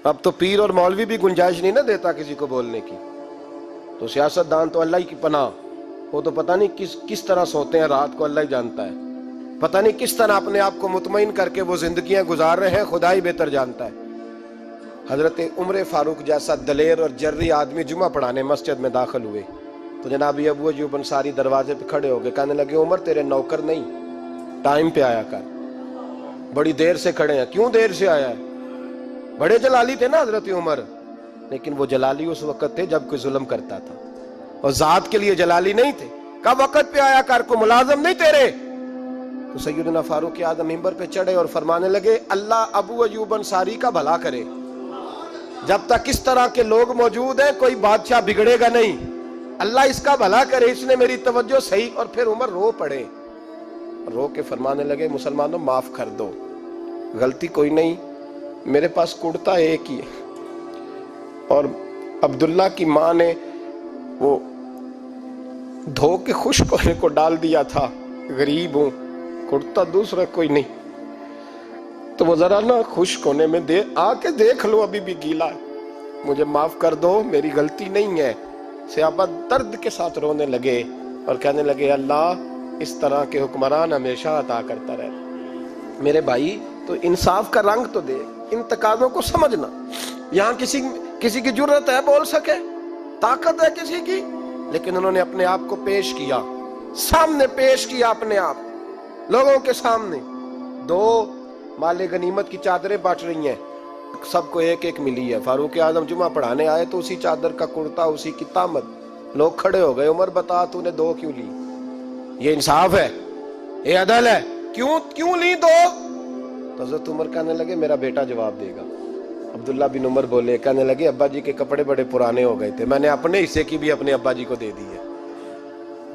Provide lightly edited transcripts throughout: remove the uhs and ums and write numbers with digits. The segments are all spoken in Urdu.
اب تو پیر اور مولوی بھی گنجائش نہیں نہ دیتا کسی کو بولنے کی، تو سیاست دان تو اللہ ہی کی پناہ، وہ تو پتہ نہیں کس طرح سوتے ہیں رات کو، اللہ ہی جانتا ہے، پتہ نہیں کس طرح اپنے آپ کو مطمئن کر کے وہ زندگیاں گزار رہے ہیں، خدا ہی بہتر جانتا ہے۔ حضرت عمر فاروق جیسا دلیر اور جرری آدمی جمعہ پڑھانے مسجد میں داخل ہوئے تو جناب ابو ایوب انصاری دروازے پہ کھڑے ہو گئے، کہنے لگے عمر تیرے نوکر نہیں، ٹائم پہ آیا کر، بڑی دیر سے کھڑے ہیں۔ کیوں دیر سے آیا ہے؟ بڑے جلالی تھے نا حضرت عمر، لیکن وہ جلالی اس وقت تھے جب کوئی ظلم کرتا تھا، اور ذات کے لیے جلالی نہیں تھے۔ کب وقت پہ آیا کر، کو ملازم نہیں تیرے؟ تو سیدنا فاروق اعظم ممبر پہ چڑھے اور فرمانے لگے اللہ ابو ایوب انصاری کا بھلا کرے، جب تک اس طرح کے لوگ موجود ہیں کوئی بادشاہ بگڑے گا نہیں، اللہ اس کا بھلا کرے، اس نے میری توجہ صحیح۔ اور پھر عمر رو پڑے، رو کے فرمانے لگے مسلمانوں معاف کر دو، غلطی کوئی نہیں، میرے پاس کرتا ایک ہی ہے، اور عبداللہ کی ماں نے وہ دھو کے خشک ہونے کو ڈال دیا تھا، غریب ہوں، کرتا دوسرا کوئی نہیں، تو وہ ذرا نا خشک ہونے میں آ کے دیکھ لو، ابھی بھی گیلا ہے، مجھے معاف کر دو، میری غلطی نہیں ہے۔ صحابہ درد کے ساتھ رونے لگے اور کہنے لگے اللہ اس طرح کے حکمران ہمیشہ عطا کرتا رہے۔ میرے بھائی تو انصاف کا رنگ تو دے، ان تقاضوں کو سمجھنا۔ یہاں کسی کی جرت ہے بول سکے، طاقت ہے کسی کی، لیکن انہوں نے اپنے آپ کو پیش کیا، سامنے پیش کیا اپنے آپ لوگوں کے سامنے۔ دو مال غنیمت کی چادریں بانٹ رہی ہیں، سب کو ایک ایک ملی ہے۔ فاروق اعظم جمعہ پڑھانے آئے تو اسی چادر کا کرتا، اسی کی تامت، لوگ کھڑے ہو گئے، عمر بتا تو نے دو کیوں لی؟ یہ انصاف ہے، یہ عدل ہے، کیوں لی دو؟ تو حضرت عمر کہنے لگے میرا بیٹا جواب دے گا۔ عبداللہ بن عمر بولے، کہنے لگے ابا جی کے کپڑے بڑے پرانے ہو گئے تھے، میں نے اپنے حصے کی بھی اپنے ابا جی کو دے دی ہے۔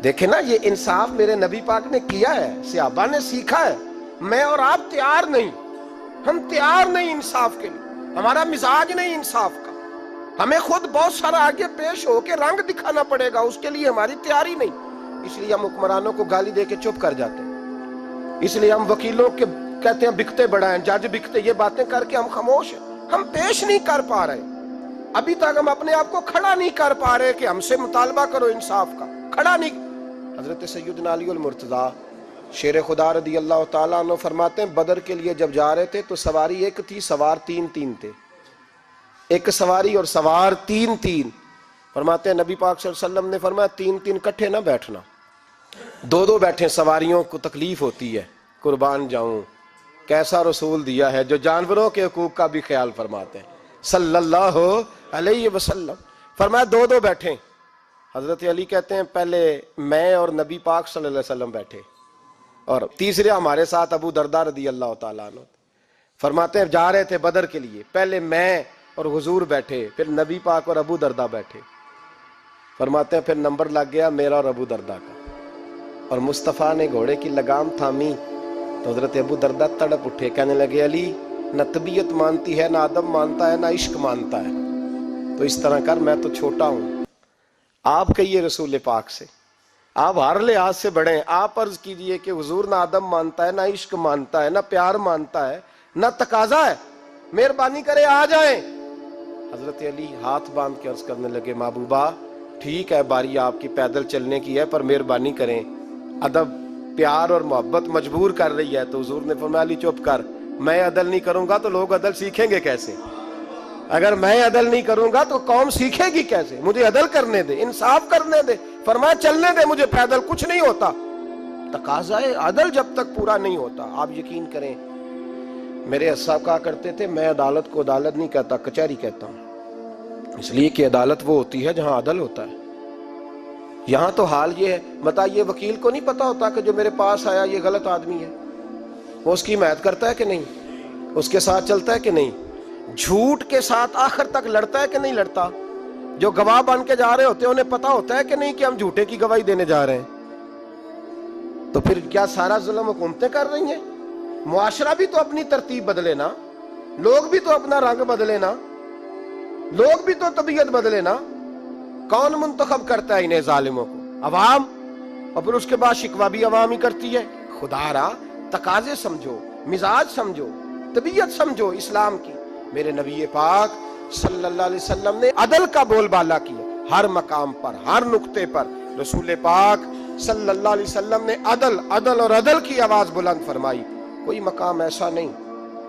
دیکھیں نا یہ انصاف میرے نبی پاک نے کیا ہے، صحابہ نے سیکھا ہے۔ میں اور آپ تیار نہیں، ہم تیار نہیں انصاف کے لیے، ہمارا مزاج نہیں انصاف کا، ہمیں خود بہت سارا آگے پیش ہو کے رنگ دکھانا پڑے گا، اس کے لیے ہماری تیاری نہیں۔ اس لیے ہم حکمرانوں کو گالی دے کے چپ کر جاتے ہیں، اس لیے ہم وکیلوں کے کہتے ہیں بکتے بڑا ہیں، جج بکتے، یہ باتیں کر کے ہم خاموش ہیں، ہم پیش نہیں کر پا رہے، ابھی تک ہم اپنے آپ کو کھڑا نہیں کر پا رہے کہ ہم سے مطالبہ کرو انصاف کا، کھڑا نہیں۔ حضرت سیدنا علی المرتضیٰ شیر خدا رضی اللہ تعالیٰ عنہ فرماتے ہیں بدر کے لیے جب جا رہے تھے تو سواری ایک تھی، سوار تین تھے، ایک سواری اور سوار تین۔ فرماتے ہیں نبی پاک صلی اللہ علیہ وسلم نے فرمایا تین کٹھے نہ بیٹھنا، دو بیٹھیں، سواریوں کو تکلیف ہوتی ہے، قربان جاؤں کیسا رسول دیا ہے جو جانوروں کے حقوق کا بھی خیال فرماتے ہیں صلی اللہ علیہ وسلم۔ فرمایا دو بیٹھیں۔ حضرت علی کہتے ہیں پہلے میں اور نبی پاک صلی اللہ علیہ وسلم بیٹھے، اور تیسرے ہمارے ساتھ ابو درداء رضی اللہ تعالیٰ عنہ۔ فرماتے ہیں جا رہے تھے بدر کے لیے، پہلے میں اور حضور بیٹھے، پھر نبی پاک اور ابو درداء بیٹھے۔ فرماتے ہیں پھر نمبر لگ گیا میرا اور ابو درداء کا، اور مصطفیٰ نے گھوڑے کی لگام تھامی تو حضرت ابو درداء تڑپ اٹھے، کہنے لگے علی نہ طبیعت مانتی ہے، نہ ادب مانتا ہے، نہ عشق مانتا ہے، تو اس طرح کر، میں تو چھوٹا ہوں، آپ کہیے رسول پاک سے، آپ ہر لحاظ سے بڑے ہیں، آپ عرض کیجئے کہ حضور نہ ادب مانتا ہے، نہ عشق مانتا ہے، نہ پیار مانتا ہے، نہ تقاضا ہے، مہربانی کرے آ جائیں۔ حضرت علی ہاتھ باندھ کے عرض کرنے لگے محبوبہ ٹھیک ہے باری آپ کی پیدل چلنے کی ہے، پر مہربانی کریں، ادب پیار اور محبت مجبور کر رہی ہے۔ تو حضور نے فرمایا علی چپ کر، میں عدل نہیں کروں گا تو لوگ عدل سیکھیں گے کیسے؟ اگر میں عدل نہیں کروں گا تو قوم سیکھے گی کیسے؟ مجھے عدل کرنے دے، انصاف کرنے دے، فرمایا چلنے دے مجھے، پیدل کچھ نہیں ہوتا، تقاضا عدل جب تک پورا نہیں ہوتا۔ آپ یقین کریں میرے اساتذہ کہا کرتے تھے میں عدالت کو عدالت نہیں کہتا، کچہری کہتا ہوں، اس لیے کہ عدالت وہ ہوتی ہے جہاں عدل ہوتا ہے۔ یہاں تو حال یہ ہے، بتائیے وکیل کو نہیں پتا ہوتا کہ جو میرے پاس آیا یہ غلط آدمی ہے، وہ اس کی حمایت کرتا ہے کہ نہیں، اس کے ساتھ چلتا ہے کہ نہیں، جھوٹ کے ساتھ آخر تک لڑتا ہے کہ نہیں لڑتا، جو گواہ بن کے جا رہے ہوتے ہیں انہیں پتا ہوتا ہے کہ نہیں کہ ہم جھوٹے کی گواہی دینے جا رہے ہیں، تو پھر کیا سارا ظلم حکومتیں کر رہی ہیں؟ معاشرہ بھی تو اپنی ترتیب بدلے نا، لوگ بھی تو اپنا رنگ بدلے نا، لوگ بھی تو طبیعت بدلے نا۔ کون منتخب کرتا ہے انہیں ظالموں کو؟ عوام، اور پھر اس کے بعد شکوہ بھی عوام ہی کرتی ہے۔ خدا را تقاضے سمجھو، مزاج سمجھو، طبیعت سمجھو اسلام کی، میرے نبی پاک صلی اللہ علیہ وسلم نے عدل کا بول بالا کیا، ہر مقام پر، ہر نقطے پر رسول پاک صلی اللہ علیہ وسلم نے عدل عدل اور عدل کی آواز بلند فرمائی۔ کوئی مقام ایسا نہیں،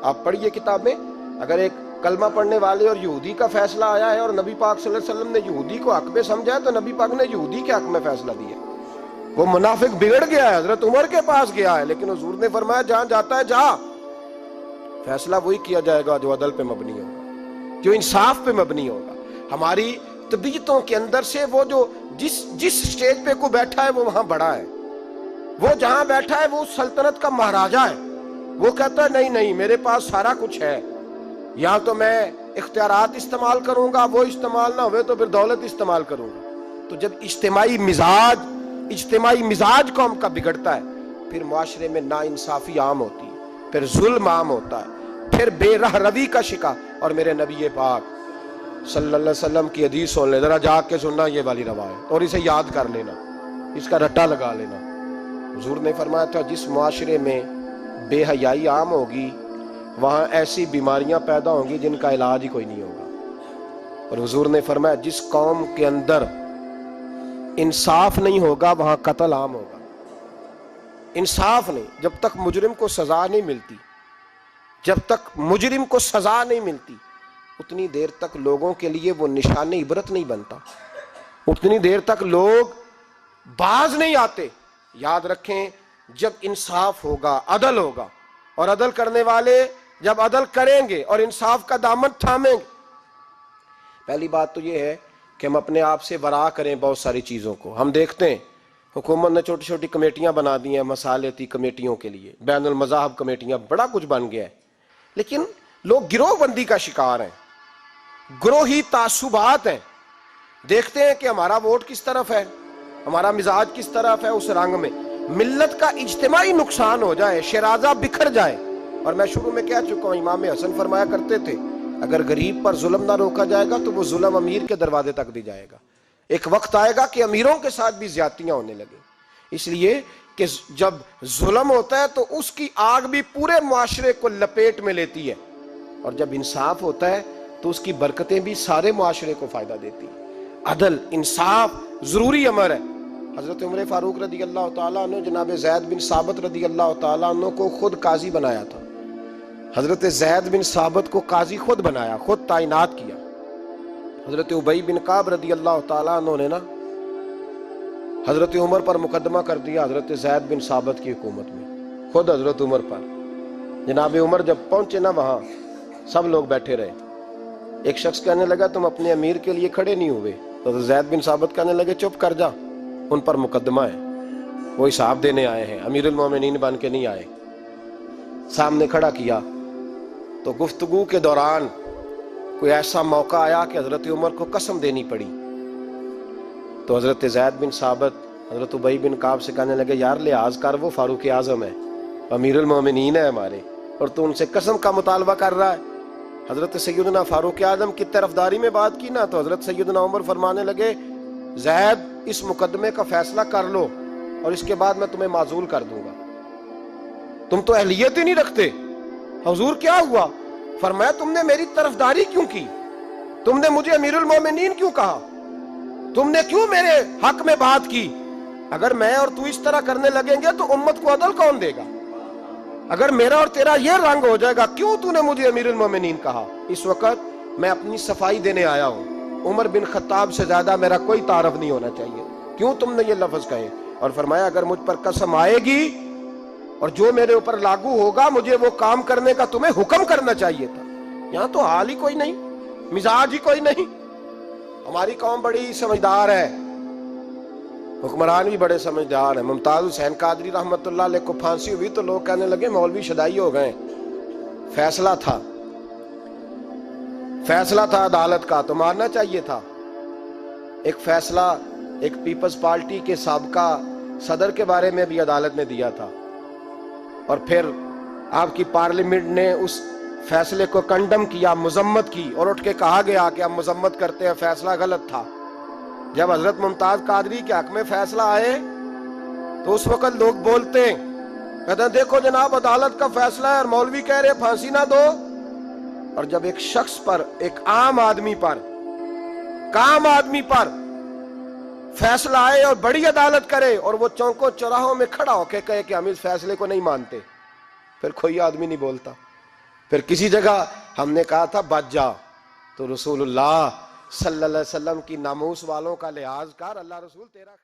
آپ پڑھیے کتاب میں، اگر ایک کلمہ پڑھنے والے اور یہودی کا فیصلہ آیا ہے اور نبی پاک صلی اللہ علیہ وسلم نے یہودی کو حق میں سمجھا ہے تو نبی پاک نے یہودی کے حق میں فیصلہ دیا۔ وہ منافق بگڑ گیا ہے، حضرت عمر کے پاس گیا ہے، لیکن حضور نے فرمایا جہاں جاتا ہے جا، فیصلہ وہی کیا جائے گا جو عدل پہ مبنی ہوگا، جو انصاف پہ مبنی ہوگا۔ ہماری طبیعتوں کے اندر سے وہ جو جس سٹیج پہ کوئی بیٹھا ہے وہ وہاں بڑا ہے، وہ جہاں بیٹھا ہے وہ سلطنت کا مہاراجا ہے، وہ کہتا ہے نہیں نہیں میرے پاس سارا کچھ ہے، یا تو میں اختیارات استعمال کروں گا، وہ استعمال نہ ہوئے تو پھر دولت استعمال کروں گا۔ تو جب اجتماعی مزاج قوم کا بگڑتا ہے، پھر معاشرے میں ناانصافی عام ہوتی ہے، پھر ظلم عام ہوتا ہے، پھر بے رہ روی کا شکار۔ اور میرے نبی پاک صلی اللہ علیہ وسلم کی حدیث سن لے، ذرا جا کے سننا یہ والی روایت، اور اسے یاد کر لینا، اس کا رٹا لگا لینا۔ حضور نے فرمایا تھا جس معاشرے میں بے حیائی عام ہوگی وہاں ایسی بیماریاں پیدا ہوں گی جن کا علاج ہی کوئی نہیں ہوگا۔ اور حضور نے فرمایا جس قوم کے اندر انصاف نہیں ہوگا وہاں قتل عام ہوگا۔ انصاف نہیں، جب تک مجرم کو سزا نہیں ملتی، جب تک مجرم کو سزا نہیں ملتی اتنی دیر تک لوگوں کے لیے وہ نشان عبرت نہیں بنتا، اتنی دیر تک لوگ باز نہیں آتے۔ یاد رکھیں جب انصاف ہوگا، عدل ہوگا، اور عدل کرنے والے جب عدل کریں گے اور انصاف کا دامن تھامیں گے، پہلی بات تو یہ ہے کہ ہم اپنے آپ سے ورا کریں بہت ساری چیزوں کو۔ ہم دیکھتے ہیں حکومت نے چھوٹی چھوٹی کمیٹیاں بنا دی ہیں مصالحتی کمیٹیوں کے لیے، بین المذاہب کمیٹیاں، بڑا کچھ بن گیا ہے، لیکن لوگ گروہ بندی کا شکار ہیں، گروہی تعصبات ہیں۔ دیکھتے ہیں کہ ہمارا ووٹ کس طرف ہے، ہمارا مزاج کس طرف ہے، اس رنگ میں ملت کا اجتماعی نقصان ہو جائے، شیرازہ بکھر جائے۔ اور میں شروع میں کہہ چکا ہوں، امام حسن فرمایا کرتے تھے اگر غریب پر ظلم نہ روکا جائے گا تو وہ ظلم امیر کے دروازے تک بھی جائے گا۔ ایک وقت آئے گا کہ امیروں کے ساتھ بھی زیادتیاں ہونے لگیں، اس لیے کہ جب ظلم ہوتا ہے تو اس کی آگ بھی پورے معاشرے کو لپیٹ میں لیتی ہے، اور جب انصاف ہوتا ہے تو اس کی برکتیں بھی سارے معاشرے کو فائدہ دیتی ہیں۔ عدل انصاف ضروری امر ہے۔ حضرت عمر فاروق رضی اللہ تعالیٰ عنہ جناب زید بن ثابت رضی اللہ تعالیٰ عنہ کو خود قاضی بنایا تھا۔ حضرت زید بن ثابت کو قاضی خود بنایا، خود تعینات کیا۔ حضرت ابی بن کعب رضی اللہ تعالیٰ عنہ نے نا حضرت عمر پر مقدمہ کر دیا حضرت زید بن ثابت کی حکومت میں، خود حضرت عمر پر۔ جناب عمر جب پہنچے نا وہاں سب لوگ بیٹھے رہے، ایک شخص کہنے لگا تم اپنے امیر کے لیے کھڑے نہیں ہوئے، تو زید بن ثابت کہنے لگے چپ کر جا، ان پر مقدمہ ہے، وہ حساب دینے آئے ہیں، امیر المومنین بن کے نہیں آئے۔ سامنے کھڑا کیا تو گفتگو کے دوران کوئی ایسا موقع آیا کہ حضرت عمر کو قسم دینی پڑی، تو حضرت زید بن ثابت حضرت ابی بن کعب سے کہنے لگے یار لحاظ کر، وہ فاروق اعظم ہے، امیر المومنین ہے ہمارے، اور تو ان سے قسم کا مطالبہ کر رہا ہے۔ حضرت سیدنا فاروق اعظم کی طرفداری میں بات کی نا، تو حضرت سیدنا عمر فرمانے لگے زید اس مقدمے کا فیصلہ کر لو اور اس کے بعد میں تمہیں معزول کر دوں گا، تم تو اہلیت ہی نہیں رکھتے۔ حضور کیا ہوا؟ فرمایا تم نے میری طرفداری کیوں کی، تم نے مجھے امیر المومنین کیوں کہا، تم نے کیوں میرے حق میں بات کی؟ اگر میں اور تو اس طرح کرنے لگیں گے تو امت کو عدل کون دے گا؟ اگر میرا اور تیرا یہ رنگ ہو جائے گا، کیوں تو نے مجھے امیر المومنین کہا؟ اس وقت میں اپنی صفائی دینے آیا ہوں، عمر بن خطاب سے زیادہ میرا کوئی تعارف نہیں ہونا چاہیے، کیوں تم نے یہ لفظ کہے؟ اور فرمایا اگر مجھ پر قسم آئے گی اور جو میرے اوپر لاگو ہوگا مجھے وہ کام کرنے کا تمہیں حکم کرنا چاہیے تھا۔ یہاں تو حال ہی کوئی نہیں، مزاج ہی کوئی نہیں۔ ہماری قوم بڑی سمجھدار ہے، حکمران بھی بڑے سمجھدار ہیں۔ ممتاز حسین قادری رحمت اللہ علیہ کو پھانسی ہوئی تو لوگ کہنے لگے مولوی شدائی ہو گئے، فیصلہ تھا عدالت کا تو ماننا چاہیے تھا۔ ایک فیصلہ ایک پیپلز پارٹی کے سابقہ صدر کے بارے میں بھی عدالت نے دیا تھا، اور پھر آپ کی پارلیمنٹ نے اس فیصلے کو کنڈم کیا، مذمت کی، اور اٹھ کے کہا گیا کہ ہم مذمت کرتے ہیں، فیصلہ غلط تھا۔ جب حضرت ممتاز قادری کے حق میں فیصلہ آئے تو اس وقت لوگ بولتے ہیں، کہتے ہیں دیکھو جناب عدالت کا فیصلہ ہے اور مولوی کہہ رہے پھانسی نہ دو، اور جب ایک شخص پر، ایک عام آدمی پر فیصلہ آئے اور بڑی عدالت کرے اور وہ چوکوں چوراہوں میں کھڑا ہو کے کہے کہ ہم اس فیصلے کو نہیں مانتے، پھر کوئی آدمی نہیں بولتا. پھر کسی جگہ ہم نے کہا تھا بچ جا، تو رسول اللہ صلی اللہ علیہ وسلم کی ناموس والوں کا لحاظ کر، اللہ رسول تیرا